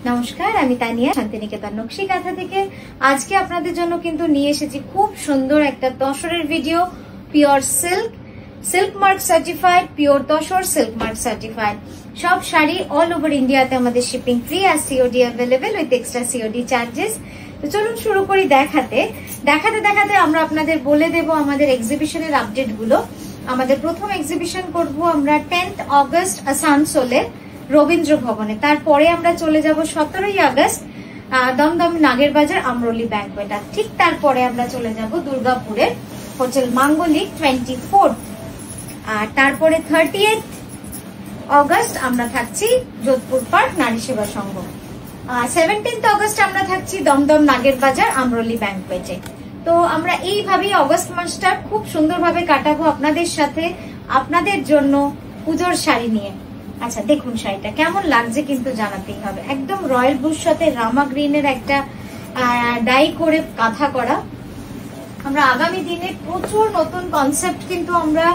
নমস্কার, আমি তানিয়া শান্তিনিকেতন নকশি কাঁথা থেকে। আজকে আপনাদের জন্য কিন্তু নিয়ে এসেছি খুব সুন্দর একটা তসরের video. Pure silk, silk mark certified, pure tussar silk mark certified. সব শাড়ি অল ওভার ইন্ডিয়াতে আমাদের শিপিং ফ্রি আর COD available with extra COD charges. তো চলুন শুরু করি দেখাতে আমরা আপনাদের বলে দেব আমাদের এক্সিবিশনের আপডেট গুলো। আমাদের প্রথম এক্সিবিশন করব আমরা 10th অগস্ট আসানসোলে রবীন্দ্র ভবনে। তারপরে আমরা চলে যাব 17ই আগস্ট দমদম নাগের বাজার আমরলি ব্যাংকোয়েট। ঠিক তারপরে আমরা চলে যাব দুর্গাপুরের হোটেল মাঙ্গলিক 24। আর তারপরে 30th অগস্ট আমরা থাকছি যোধপুর পার্ক নারী সেবা সংঘ। 17th অগস্ট আমরা থাকছি দমদম নাগের বাজার আমরলি ব্যাংকোয়েটে। তো আমরা এইভাবেই অগস্ট মাসটা খুব সুন্দরভাবে কাটাবো আপনাদের সাথে, আপনাদের জন্য পুজোর শাড়ি নিয়ে। আচ্ছা দেখুন শাড়িটা কেমন লাগছে কিন্তু জানাতেই হবে। একদম রয়্যাল ব্লুর সাথে রামা গ্রিনের একটা ডাই করে কাঁথা করা। আমরা আগামী দিনে প্রচুর নতুন কনসেপ্ট কিন্তু আমরা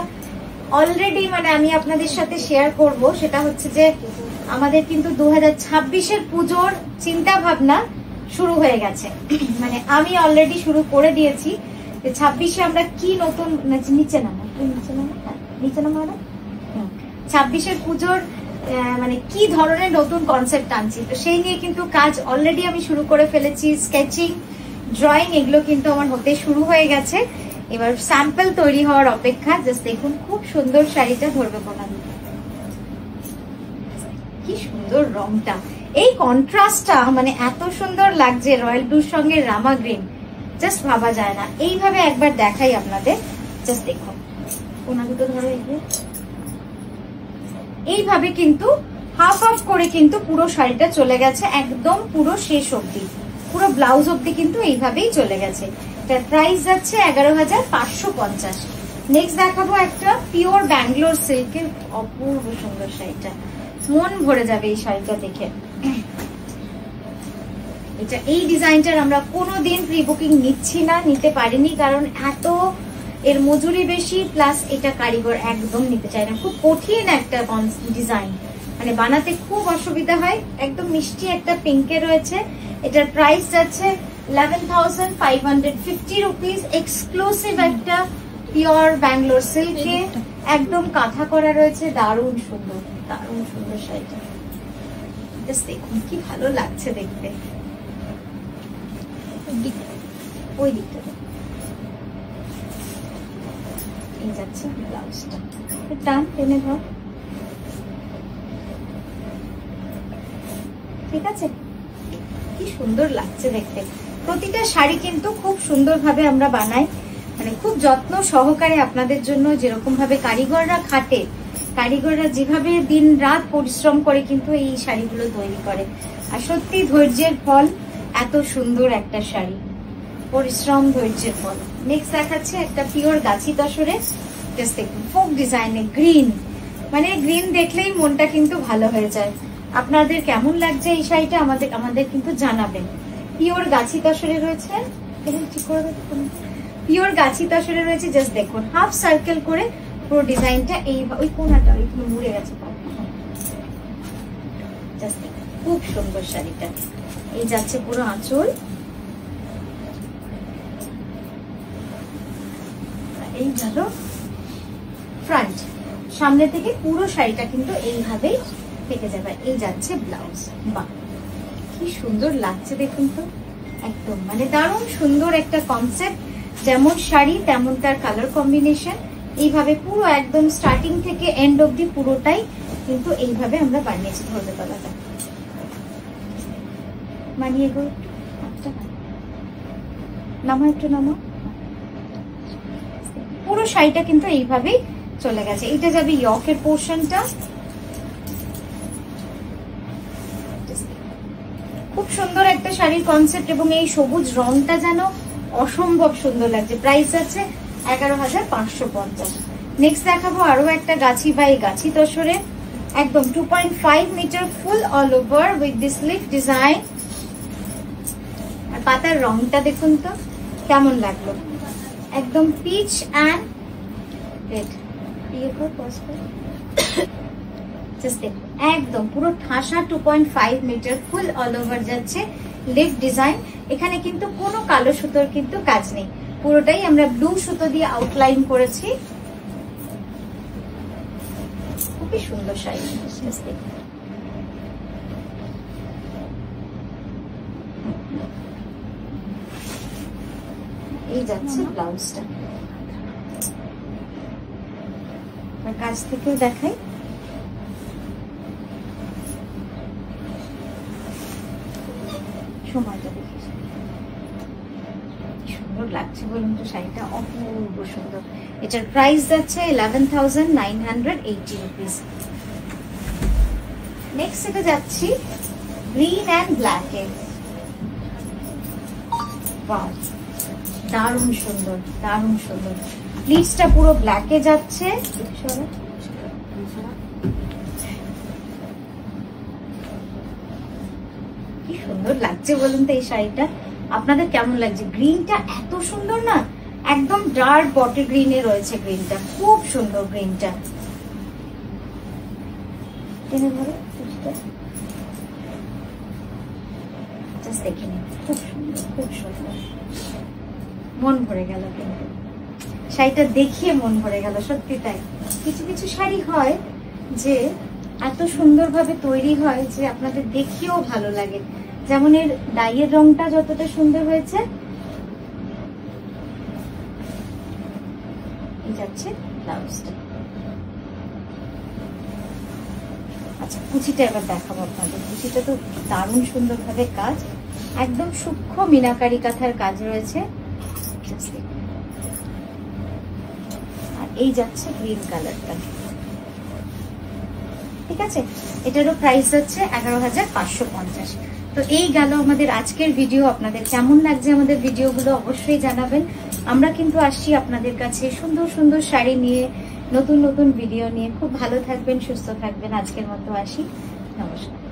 অলরেডি আমি আপনাদের সাথে শেয়ার করব। সেটা হচ্ছে যে আমাদের কিন্তু 2026-এর পুজোর চিন্তা ভাবনা শুরু হয়ে গেছে। আমি অলরেডি শুরু করে দিয়েছি যে 26-এ আমরা কি নতুন নিচে নামা 26-এর পুজোর কি ধরনের নতুন কনসেপ্ট আনছি, তো সেই নিয়ে কিন্তু কাজ অলরেডি আমি শুরু করে ফেলেছি। স্কেচিং, ড্রয়িং এগুলো কিন্তু আমার হতে শুরু হয়ে গেছে। এবার স্যাম্পল তৈরি হওয়ার অপেক্ষা। জাস্ট দেখুন খুব সুন্দর শাড়িটা, ধরবে কোনা কি সুন্দর রংটা, এই কন্ট্রাস্টটা এত সুন্দর লাগছে রয়্যাল ব্লুর সঙ্গে রামা গ্রিন, জাস্ট ভাবা যায় না। এইভাবে একবার দেখাই আপনাদের, জাস্ট দেখুন কোনা দুটো ধরো। এইভাবে কিন্তু হাফ হাফ করে কিন্তু পুরো শাড়িটা চলে গেছে, একদম পুরো শেষ অবধি, পুরো ব্লাউজ অবধি কিন্তু এইভাবেই চলে গেছে। তার প্রাইস যাচ্ছে 11,550। নেক্সট দেখাবো একটা পিওর ব্যাঙ্গালোর সিল্কের অপূর্ব সুন্দর শাড়িটা, মন ভরে যাবে এই শাড়িটা দেখে। এটা এই ডিজাইনটার আমরা কোনোদিন প্রি বুকিং নিচ্ছি না, নিতে পারিনি, কারণ এত এর মজুরি বেশি, প্লাস এটা কারিগর একদম নিতে চায় না। খুব কঠিন একটা ডিজাইন, বানাতে খুব অসুবিধা হয়। একদম মিষ্টি একটা পিঙ্কে রয়েছে। এটার প্রাইস যাচ্ছে 11,550 রুপিস। এক্সক্লুসিভ একটা পিওর ব্যাঙ্গালোর সিল্কে একদম কাঁথা করা রয়েছে। দারুণ সুন্দর, দারুণ সুন্দর শাড়িটা, জাস্ট দেখুন কি ভালো লাগছে দেখতে। ওই দিকটা এই যাচ্ছে ব্লাউজটা, টান টেনে ধর, ঠিক আছে? কি সুন্দর লাগছে দেখতে। প্রতিটা শাড়ি কিন্তু খুব সুন্দর ভাবে আমরা বানাই, খুব যত্ন সহকারে আপনাদের জন্য। যেরকম ভাবে কারিগররা খাটে, কারিগররা যেভাবে দিন রাত পরিশ্রম করে কিন্তু এই শাড়িগুলো তৈরি করে। আর সত্যি ধৈর্যের ফল এত সুন্দর একটা শাড়ি, পরিশ্রম ধৈর্যের ফল। নেক্সট দেখাচ্ছে একটা পিওর গাছি তসরে, জাস্ট দেখুন ফোক ডিজাইনে গ্রিন, গ্রিন দেখলেই মনটা কিন্তু ভালো হয়ে যায়। আপনাদের কেমন লাগছে এই শাড়িটা আমাদের কিন্তু জানাবেন। পিওর গাছি তসরে রয়েছে, ঠিক করে দেখুন, পিওর গাছি তসরে রয়েছে। জাস্ট দেখুন হাফ সার্কেল করে পুরো ডিজাইনটা, এই ওই কোনাটা ওইখানে মুড়ে গেছে, জাস্ট দেখুন খুব সুন্দর শাড়িটা। এই যাচ্ছে পুরো আঁচল, এই গেল ফ্রন্ট, সামনে থেকে পুরো শাড়িটা কিন্তু এইভাবেই থেকে যাবে। এই যাচ্ছে ব্লাউজ। বাহ কি সুন্দর লাগছে দেখুন তো, একদম দারুণ সুন্দর একটা কনসেপ্ট। যেমন শাড়ি তেমন তার কালার কম্বিনেশন। এইভাবে পুরো একদম স্টার্টিং থেকে এন্ড অব্দি পুরোটাই কিন্তু এইভাবে আমরা বানিয়েছি। ধরবে তলাটা মানিয়ে গো, নামা একটু নামা, পুরো শাড়িটা কিন্তু এইভাবেই চলে গেছে। এটা যাবে ইয়কের পোর্শনটা। খুব সুন্দর একটা শাড়ির কনসেপ্ট, এবং এই সবুজ রংটা যেন অসম্ভব সুন্দর লাগছে। প্রাইস আছে 11,550। নেক্সট দেখাবো আরো একটা গাছি বা এই গাছি তসরে, একদম 2.5 metre full all over with this leaf design. আর পাতার রংটা দেখুন তো কেমন লাগলো, একদম পিচ অ্যান্ড রেড। জাস্ট দেখুন একদম পুরো ঠাসা 2.5 মিটার ফুল অল ওভার যাচ্ছে লিভ ডিজাইন। এখানে কিন্তু কোনো কালো সুতোর কিন্তু কাজ নেই, পুরোটাই আমরা ব্লু সুতো দিয়ে আউটলাইন করেছি। খুবই সুন্দর শাড়ি। এই যাচ্ছে ব্লাউজটা, কাছ থেকেও দেখাই। সময়টা দেখি সুন্দর লাগছে বলুন তো, শাড়িটা অপূর্ব সুন্দর। এটার প্রাইস যাচ্ছে 11,980 রুপিস। নেক্সট এটা যাচ্ছি গ্রিন অ্যান্ড ব্ল্যাক এ। দারুণ সুন্দর, দারুণ সুন্দর। প্লিজটা পুরো ব্ল্যাকে যাচ্ছে, কি সুন্দর লাগছে বলুন তো এই শাড়িটা। আপনাদের কেমন লাগছে? গ্রিনটা এত সুন্দর না, একদম ডার্ক বটল গ্রিনে রয়েছে গ্রিনটা, খুব সুন্দর গ্রিনটা। দেখে নিন, খুব সুন্দর, খুব সুন্দর, মন ভরে গেল। কিন্তু শাড়িটা দেখিয়ে মন ভরে গেল, সত্যি তাই। কিছু কিছু শাড়ি হয় যে এত সুন্দরভাবে তৈরি হয় যে আপনাদের দেখিয়েও ভালো লাগে। যেমন এর ডাইয়ের রংটা যতটা সুন্দর হয়েছে, এই যাচ্ছে ব্লাউজটা। আচ্ছা, কুচিটা এবার দেখাবো আপনাদের। কুচিটা তো দারুণ সুন্দর ভাবে কাজ, একদম সূক্ষ্ম মিনাকারি কাঁথার কাজ রয়েছে। আর এই যাচ্ছে গ্রিন কালারটা, ঠিক আছে। এটারও প্রাইস হচ্ছে 11,550। তো এই গেল আমাদের আজকের ভিডিও। আপনাদের কেমন লাগছে আমাদের ভিডিওগুলো অবশ্যই জানাবেন। আমরা কিন্তু আসছি আপনাদের কাছে সুন্দর সুন্দর শাড়ি নিয়ে, নতুন নতুন ভিডিও নিয়ে। খুব ভালো থাকবেন, সুস্থ থাকবেন। আজকের মতো আসি, নমস্কার।